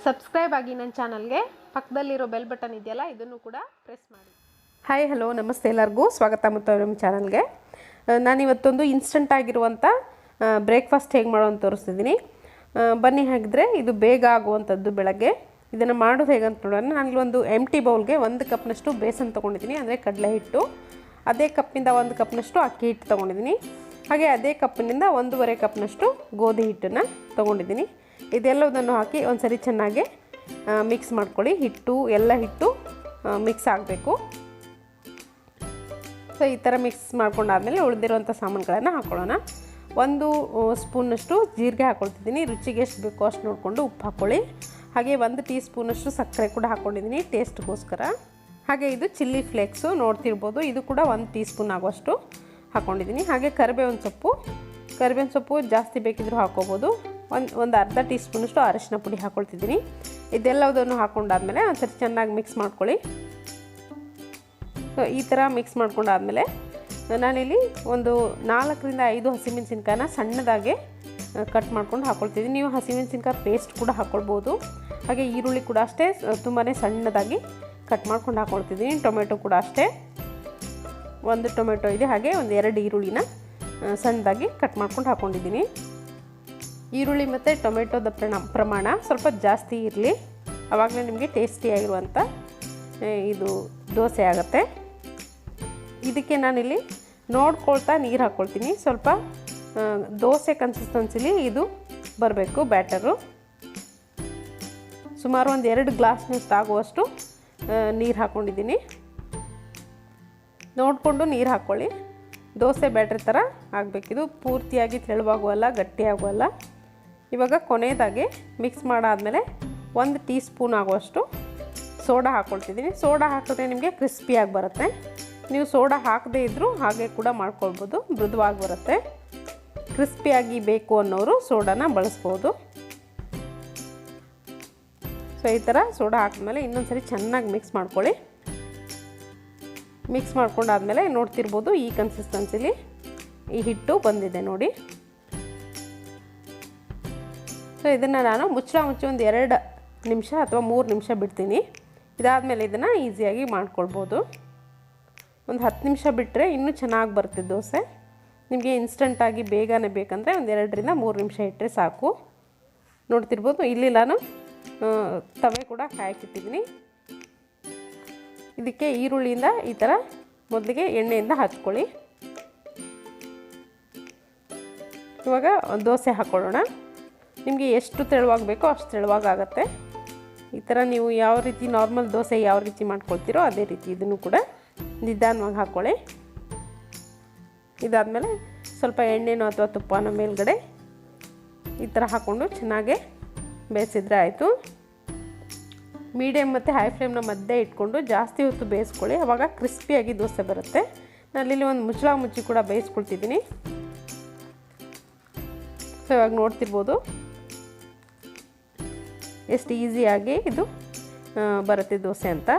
Subscribe ಆಗಿ ನನ್ನ ಚಾನಲ್ಗೆ ಪಕ್ಕದಲ್ಲಿರೋ ಬೆಲ್ ಬಟನ್ ಇದೆಯಲ್ಲ ಇದನ್ನು ಕೂಡ ಪ್ರೆಸ್ ಮಾಡಿ. ಹಾಯ್ ಹಲೋ ನಮಸ್ತೆ, ಎಲ್ಲರಿಗೂ ಸ್ವಾಗತ ಮತ್ತು ನಮ್ಮ ಚಾನಲ್ಗೆ. ನಾನಿವತ್ತೊಂದು ಇನ್ಸ್ಟಂಟ್ ಆಗಿರುವಂಥ ಬ್ರೇಕ್ಫಾಸ್ಟ್ ಹೇಗೆ ಮಾಡೋದು ತೋರಿಸ್ತಿದ್ದೀನಿ. ಬನ್ನಿ, ಹಾಗಿದ್ರೆ ಇದು ಬೇಗ ಆಗುವಂಥದ್ದು. ಬೆಳಗ್ಗೆ ಇದನ್ನು ಮಾಡೋದು ಹೇಗಂತ ನೋಡೋಣ. ನಾನಿಲ್ಲೊಂದು ಎಂಟಿ ಬೌಲ್ಗೆ 1 ಕಪ್ನಷ್ಟು ಬೇಸನ್ ತೊಗೊಂಡಿದ್ದೀನಿ, ಅಂದರೆ ಕಡಲೆ ಹಿಟ್ಟು. ಅದೇ ಕಪ್ಪಿಂದ 1 ಕಪ್ನಷ್ಟು ಅಕ್ಕಿ ಹಿಟ್ಟು ತೊಗೊಂಡಿದ್ದೀನಿ. ಹಾಗೆ ಅದೇ ಕಪ್ಪಿನಿಂದ 1.5 ಕಪ್ನಷ್ಟು ಗೋಧಿ ಹಿಟ್ಟನ್ನು ತೊಗೊಂಡಿದ್ದೀನಿ. ಇದೆಲ್ಲದನ್ನು ಹಾಕಿ ಒಂದು ಸರಿ ಚೆನ್ನಾಗಿ ಮಿಕ್ಸ್ ಮಾಡ್ಕೊಳ್ಳಿ. ಎಲ್ಲ ಹಿಟ್ಟು ಮಿಕ್ಸ್ ಆಗಬೇಕು. ಸೊ ಈ ಥರ ಮಿಕ್ಸ್ ಮಾಡ್ಕೊಂಡಾದಮೇಲೆ ಉಳಿದಿರುವಂಥ ಸಾಮಾನುಗಳನ್ನು ಹಾಕ್ಕೊಳ್ಳೋಣ. 1 ಸ್ಪೂನಷ್ಟು ಜೀರಿಗೆ ಹಾಕ್ಕೊಳ್ತಿದ್ದೀನಿ. ರುಚಿಗೆ ಎಷ್ಟು ಬೇಕೋ ಅಷ್ಟು ನೋಡಿಕೊಂಡು ಉಪ್ಪು ಹಾಕ್ಕೊಳ್ಳಿ. ಹಾಗೆ 1 ಟೀ ಸ್ಪೂನಷ್ಟು ಸಕ್ಕರೆ ಕೂಡ ಹಾಕ್ಕೊಂಡಿದ್ದೀನಿ ಟೇಸ್ಟ್ಗೋಸ್ಕರ. ಹಾಗೆ ಇದು ಚಿಲ್ಲಿ ಫ್ಲೇಕ್ಸು ನೋಡ್ತಿರ್ಬೋದು, ಇದು ಕೂಡ 1 ಟೀ ಸ್ಪೂನ್ ಆಗುವಷ್ಟು ಹಾಕ್ಕೊಂಡಿದ್ದೀನಿ. ಹಾಗೆ ಕರಿಬೇವಿನ ಸೊಪ್ಪು ಜಾಸ್ತಿ ಬೇಕಿದ್ರೂ ಹಾಕ್ಕೋಬೋದು. ಒಂದು ಅರ್ಧ ಟೀ ಸ್ಪೂನಷ್ಟು ಅರಿಶಿನ ಪುಡಿ ಹಾಕ್ಕೊಳ್ತಿದ್ದೀನಿ. ಇದೆಲ್ಲದನ್ನು ಹಾಕ್ಕೊಂಡಾದ್ಮೇಲೆ ಒಂದು ಸರಿ ಚೆನ್ನಾಗಿ ಮಿಕ್ಸ್ ಮಾಡ್ಕೊಳ್ಳಿ. ಸೊ ಈ ಥರ ಮಿಕ್ಸ್ ಮಾಡ್ಕೊಂಡಾದ್ಮೇಲೆ ನಾನಿಲ್ಲಿ ಒಂದು 4ರಿಂದ 5 ಹಸಿಮೆಣಸಿನ್ಕಾಯನ್ನ ಸಣ್ಣದಾಗೆ ಕಟ್ ಮಾಡ್ಕೊಂಡು ಹಾಕ್ಕೊಳ್ತಿದ್ದೀನಿ. ನೀವು ಹಸಿಮೆಣಸಿನ್ಕಾಯಿ ಪೇಸ್ಟ್ ಕೂಡ ಹಾಕ್ಕೊಳ್ಬೋದು. ಹಾಗೆ ಈರುಳ್ಳಿ ಕೂಡ ಅಷ್ಟೇ ತುಂಬಾ ಸಣ್ಣದಾಗಿ ಕಟ್ ಮಾಡ್ಕೊಂಡು ಹಾಕ್ಕೊಳ್ತಿದ್ದೀನಿ. ಟೊಮೆಟೊ ಕೂಡ ಅಷ್ಟೇ, 1 ಟೊಮೆಟೊ ಇದೆ. ಹಾಗೆ ಒಂದು 2 ಈರುಳ್ಳಿನ ಸಣ್ಣದಾಗಿ ಕಟ್ ಮಾಡ್ಕೊಂಡು ಹಾಕ್ಕೊಂಡಿದ್ದೀನಿ. ಈರುಳ್ಳಿ ಮತ್ತು ಟೊಮೆಟೊದ ಪ್ರಮಾಣ ಸ್ವಲ್ಪ ಜಾಸ್ತಿ ಇರಲಿ, ಆವಾಗಲೇ ನಿಮಗೆ ಟೇಸ್ಟಿಯಾಗಿರುವಂಥ ಇದು ದೋಸೆ ಆಗುತ್ತೆ. ಇದಕ್ಕೆ ನಾನಿಲ್ಲಿ ನೋಡ್ಕೊಳ್ತಾ ನೀರು ಹಾಕ್ಕೊಳ್ತೀನಿ. ಸ್ವಲ್ಪ ದೋಸೆ ಕನ್ಸಿಸ್ಟೆನ್ಸಿಲಿ ಇದು ಬರಬೇಕು ಬ್ಯಾಟರು. ಸುಮಾರು ಒಂದು 2 ಗ್ಲಾಸ್ನಷ್ಟು ಆಗುವಷ್ಟು ನೀರು ಹಾಕ್ಕೊಂಡಿದ್ದೀನಿ. ನೋಡಿಕೊಂಡು ನೀರು ಹಾಕ್ಕೊಳ್ಳಿ. ದೋಸೆ ಬ್ಯಾಟ್ರಿ ಥರ ಆಗಬೇಕಿದು, ಪೂರ್ತಿಯಾಗಿ ತೆಳುವಾಗುವಲ್ಲ, ಗಟ್ಟಿಯಾಗುವಲ್ಲ. ಇವಾಗ ಕೊನೆಯದಾಗಿ ಮಿಕ್ಸ್ ಮಾಡಾದಮೇಲೆ 1 ಟೀ ಸ್ಪೂನ್ ಆಗುವಷ್ಟು ಸೋಡಾ ಹಾಕ್ಕೊಳ್ತಿದ್ದೀನಿ. ಸೋಡಾ ಹಾಕಿದ್ರೆ ನಿಮಗೆ ಕ್ರಿಸ್ಪಿಯಾಗಿ ಬರುತ್ತೆ. ನೀವು ಸೋಡಾ ಹಾಕದೇ ಇದ್ದರೂ ಹಾಗೆ ಕೂಡ ಮಾಡ್ಕೊಳ್ಬೋದು, ಮೃದುವಾಗಿ ಬರುತ್ತೆ. ಕ್ರಿಸ್ಪಿಯಾಗಿ ಬೇಕು ಅನ್ನೋರು ಸೋಡಾನ ಬಳಸ್ಬೋದು. ಸೊ ಈ ಥರ ಸೋಡಾ ಹಾಕಿದ್ಮೇಲೆ ಇನ್ನೊಂದು ಸರಿ ಚೆನ್ನಾಗಿ ಮಿಕ್ಸ್ ಮಾಡ್ಕೊಳ್ಳಿ. ಮಿಕ್ಸ್ ಮಾಡ್ಕೊಂಡಾದ್ಮೇಲೆ ನೋಡ್ತಿರ್ಬೋದು, ಈ ಕನ್ಸಿಸ್ಟೆನ್ಸಿಲಿ ಈ ಹಿಟ್ಟು ಬಂದಿದೆ ನೋಡಿ. ಸೊ ಇದನ್ನು ನಾನು ಮುಚ್ಚಿ ಒಂದು 2 ನಿಮಿಷ ಅಥವಾ 3 ನಿಮಿಷ ಬಿಡ್ತೀನಿ. ಇದಾದಮೇಲೆ ಇದನ್ನು ಈಸಿಯಾಗಿ ಮಾಡ್ಕೊಳ್ಬೋದು. ಒಂದು 10 ನಿಮಿಷ ಬಿಟ್ಟರೆ ಇನ್ನೂ ಚೆನ್ನಾಗಿ ಬರುತ್ತೆ ದೋಸೆ. ನಿಮಗೆ ಇನ್ಸ್ಟಂಟಾಗಿ ಬೇಗನೆ ಬೇಕಂದರೆ ಒಂದು 2ರಿಂದ 3 ನಿಮಿಷ ಇಟ್ಟರೆ ಸಾಕು. ನೋಡ್ತಿರ್ಬೋದು, ಇಲ್ಲಿ ನಾನು ತವೆ ಕೂಡ ಕಾಯಕ್ಕಿಟ್ಟಿದ್ದೀನಿ. ಇದಕ್ಕೆ ಈರುಳ್ಳಿಯಿಂದ ಈ ಥರ ಮೊದಲಿಗೆ ಎಣ್ಣೆಯಿಂದ ಹಚ್ಕೊಳ್ಳಿ. ಇವಾಗ ದೋಸೆ ಹಾಕ್ಕೊಳ್ಳೋಣ. ನಿಮಗೆ ಎಷ್ಟು ತೆಳುವಾಗಿ ಬೇಕೋ ಅಷ್ಟು ತೆಳುವಾಗುತ್ತೆ. ಈ ಥರ ನೀವು ಯಾವ ರೀತಿ ನಾರ್ಮಲ್ ದೋಸೆ ಯಾವ ರೀತಿ ಮಾಡ್ಕೊಳ್ತೀರೋ ಅದೇ ರೀತಿ ಇದನ್ನು ಕೂಡ ನಿಧಾನವಾಗಿ ಹಾಕ್ಕೊಳ್ಳಿ. ಇದಾದಮೇಲೆ ಸ್ವಲ್ಪ ಎಣ್ಣೆನೋ ಅಥವಾ ತುಪ್ಪನೋ ಮೇಲ್ಗಡೆ ಈ ಥರ ಹಾಕ್ಕೊಂಡು ಚೆನ್ನಾಗೆ ಬೇಯಿಸಿದ್ರೆ ಆಯಿತು. ಮೀಡಿಯಮ್ ಮತ್ತು ಹೈ ಫ್ಲೇಮ್ನ ಮಧ್ಯೆ ಇಟ್ಕೊಂಡು ಜಾಸ್ತಿ ಹೊತ್ತು ಬೇಯಿಸ್ಕೊಳ್ಳಿ, ಆವಾಗ ಕ್ರಿಸ್ಪಿಯಾಗಿ ದೋಸೆ ಬರುತ್ತೆ. ನಾನಿಲ್ಲಿ ಒಂದು ಮುಚ್ಚಿ ಕೂಡ ಬೇಯಿಸ್ಕೊಳ್ತಿದ್ದೀನಿ. ಸೊ ಇವಾಗ ನೋಡ್ತಿರ್ಬೋದು ಎಷ್ಟು ಈಸಿಯಾಗಿ ಇದು ಬರುತ್ತೆ ದೋಸೆ ಅಂತ.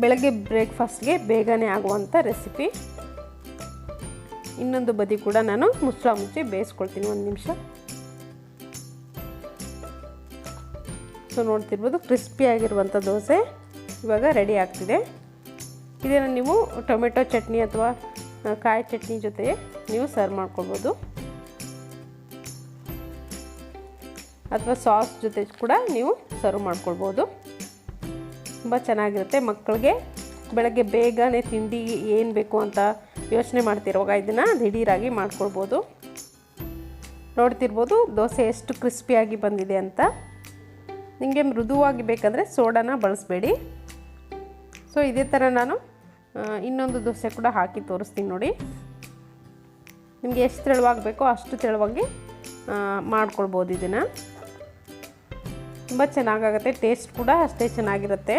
ಬೆಳಗ್ಗೆ ಬ್ರೇಕ್ಫಾಸ್ಟ್ಗೆ ಬೇಗನೆ ಆಗುವಂಥ ರೆಸಿಪಿ. ಇನ್ನೊಂದು ಬದಿ ಕೂಡ ನಾನು ಮುಚ್ಚಿ ಬೇಯಿಸ್ಕೊಳ್ತೀನಿ 1 ನಿಮಿಷ. ಸೊ ನೋಡ್ತಿರ್ಬೋದು, ಕ್ರಿಸ್ಪಿಯಾಗಿರುವಂಥ ದೋಸೆ ಇವಾಗ ರೆಡಿ ಆಗ್ತಿದೆ. ಇದನ್ನು ನೀವು ಟೊಮೆಟೊ ಚಟ್ನಿ ಅಥವಾ ಕಾಯಿ ಚಟ್ನಿ ಜೊತೆ ನೀವು ಸರ್ವ್ ಮಾಡ್ಕೊಳ್ಬೋದು, ಅಥವಾ ಸಾಸ್ ಜೊತೆ ಕೂಡ ನೀವು ಸರ್ವ್ ಮಾಡ್ಕೊಳ್ಬೋದು. ತುಂಬ ಚೆನ್ನಾಗಿರುತ್ತೆ. ಮಕ್ಕಳಿಗೆ ಬೆಳಗ್ಗೆ ಬೇಗನೆ ತಿಂಡಿ ಏನು ಬೇಕು ಅಂತ ಯೋಚನೆ ಮಾಡ್ತಿರುವಾಗ ಇದನ್ನು ದಿಢೀರಾಗಿ ಮಾಡ್ಕೊಳ್ಬೋದು. ನೋಡ್ತಿರ್ಬೋದು ದೋಸೆ ಎಷ್ಟು ಕ್ರಿಸ್ಪಿಯಾಗಿ ಬಂದಿದೆ ಅಂತ. ನಿಮಗೆ ಮೃದುವಾಗಿ ಬೇಕಂದರೆ ಸೋಡಾನ ಬಳಸಬೇಡಿ. ಸೊ ಇದೇ ಥರ ನಾನು ಇನ್ನೊಂದು ದೋಸೆ ಕೂಡ ಹಾಕಿ ತೋರಿಸ್ತೀನಿ ನೋಡಿ. ನಿಮಗೆ ಎಷ್ಟು ತೆಳುವಾಗಿ ಬೇಕೋ ಅಷ್ಟು ತೆಳುವಾಗಿ ಮಾಡ್ಕೊಳ್ಬೋದು. ಇದನ್ನು ತುಂಬ ಚೆನ್ನಾಗಾಗುತ್ತೆ, ಟೇಸ್ಟ್ ಕೂಡ ಅಷ್ಟೇ ಚೆನ್ನಾಗಿರುತ್ತೆ,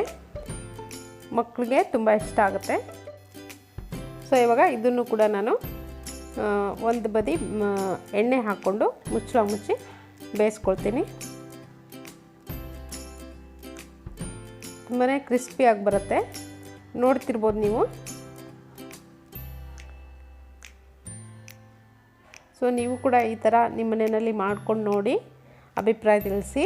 ಮಕ್ಕಳಿಗೆ ತುಂಬ ಇಷ್ಟ ಆಗುತ್ತೆ. ಸೊ ಇವಾಗ ಇದನ್ನು ಕೂಡ ನಾನು ಒಂದು ಬದಿ ಎಣ್ಣೆ ಹಾಕ್ಕೊಂಡು ಮುಚ್ಚಿ ಬೇಯಿಸ್ಕೊಳ್ತೀನಿ. ತುಂಬಾ ಕ್ರಿಸ್ಪಿಯಾಗಿ ಬರುತ್ತೆ, ನೋಡ್ತಿರ್ಬೋದು ನೀವು. ಸೊ ಸೊ ನೀವು ಕೂಡ ಈ ಥರ ನಿಮ್ಮ ಮನೆಯಲ್ಲಿ ಮಾಡ್ಕೊಂಡು ನೋಡಿ ಅಭಿಪ್ರಾಯ ತಿಳಿಸಿ.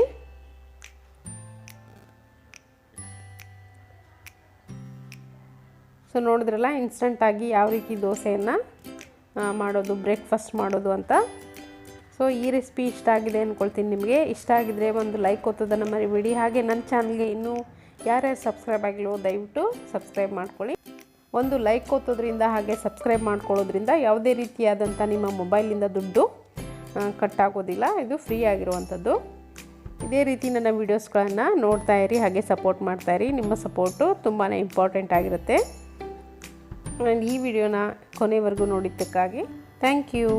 ಸೊ ನೋಡಿದ್ರಲ್ಲ ಇನ್ಸ್ಟಂಟಾಗಿ ಯಾವ ರೀತಿ ದೋಸೆಯನ್ನು ಮಾಡೋದು, ಬ್ರೇಕ್ಫಾಸ್ಟ್ ಮಾಡೋದು ಅಂತ. ಸೊ ಈ ರೆಸಿಪಿ ಇಷ್ಟ ಆಗಿದೆ ಅಂದ್ಕೊಳ್ತೀನಿ. ನಿಮಗೆ ಇಷ್ಟ ಆಗಿದರೆ ಒಂದು ಲೈಕ್ ಒತ್ತೋದನ್ನು ಮರಿಬೇಡಿ. ಹಾಗೆ ನನ್ನ ಚಾನಲ್ಗೆ ಇನ್ನೂ ಯಾರ್ಯಾರು ಸಬ್ಸ್ಕ್ರೈಬ್ ಆಗಿಲ್ವೋ ದಯವಿಟ್ಟು ಸಬ್ಸ್ಕ್ರೈಬ್ ಮಾಡ್ಕೊಳ್ಳಿ. ಒಂದು ಲೈಕ್ ಒತ್ತೋದ್ರಿಂದ ಹಾಗೆ ಸಬ್ಸ್ಕ್ರೈಬ್ ಮಾಡ್ಕೊಳ್ಳೋದ್ರಿಂದ ಯಾವುದೇ ರೀತಿಯಾದಂಥ ನಿಮ್ಮ ಮೊಬೈಲಿಂದ ದುಡ್ಡು ಕಟ್ಟಾಗೋದಿಲ್ಲ. ಇದು ಫ್ರೀ ಆಗಿರುವಂಥದ್ದು. ಇದೇ ರೀತಿ ನನ್ನ ವೀಡಿಯೋಸ್ಗಳನ್ನು ನೋಡ್ತಾ ಇರಿ, ಹಾಗೆ ಸಪೋರ್ಟ್ ಮಾಡ್ತಾಯಿರಿ. ನಿಮ್ಮ ಸಪೋರ್ಟು ತುಂಬಾ ಇಂಪಾರ್ಟೆಂಟ್ ಆಗಿರುತ್ತೆ. ಈ ವಿಡಿಯೋನ ಕೊನೆವರೆಗೂ ನೋಡಿದ್ದಕ್ಕಾಗಿ ಥ್ಯಾಂಕ್ ಯು.